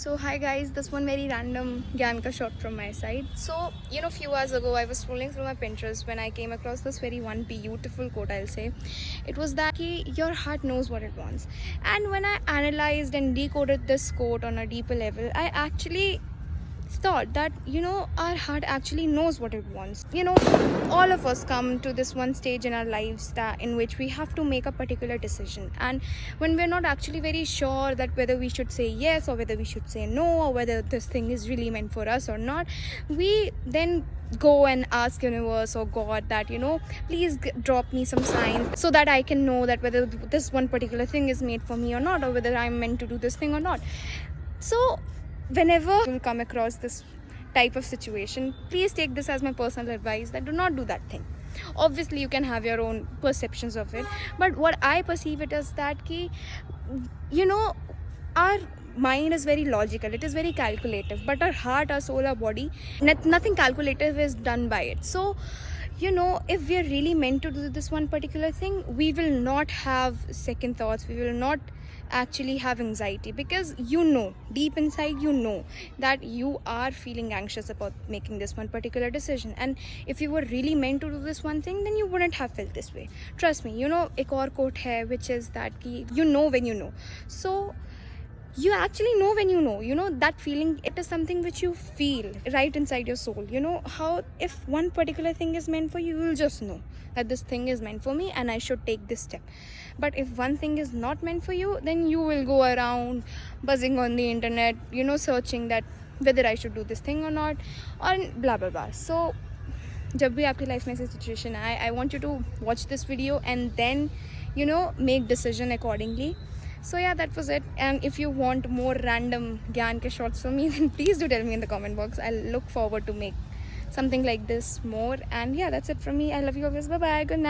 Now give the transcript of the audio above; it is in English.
So hi guys, this one very random Gyan ka shot from my side. So few hours ago I was scrolling through my Pinterest when I came across this very one beautiful quote. I'll say it was that your heart knows what it wants. And when I analyzed and decoded this quote on a deeper level, I actually thought that our heart actually knows what it wants. All of us come to this one stage in our lives that in which we have to make a particular decision, and when we're not actually very sure that whether we should say yes or whether we should say no, or whether this thing is really meant for us or not, we then go and ask universe or god that please drop me some signs so that I can know that whether this one particular thing is made for me or not, or whether I'm meant to do this thing or not. So whenever you'll come across this type of situation, please take this as my personal advice that do not do that thing. Obviously you can have your own perceptions of it, but what I perceive it as that our mind is very logical, it is very calculative, but our heart, our soul, our body, nothing calculative is done by it. So if we are really meant to do this one particular thing, we will not have second thoughts, we will not actually have anxiety, because deep inside that you are feeling anxious about making this one particular decision. And if you were really meant to do this one thing, then you wouldn't have felt this way. Trust me. Ek aur quote hai, which is that when you know. So you actually know when that feeling, it is something which you feel right inside your soul. How if one particular thing is meant for you, you will just know that this thing is meant for me and I should take this step. But if one thing is not meant for you, then you will go around buzzing on the internet, searching that whether I should do this thing or not, or blah blah blah. So जब भी आपकी life में ऐसी situation आए, I want you to watch this video and then make decision accordingly. So yeah, that was it. And if you want more random Gyan ke shots from me, then please do tell me in the comment box. I'll look forward to make something like this more. And yeah, that's it from me. I love you always. Bye bye. Good night.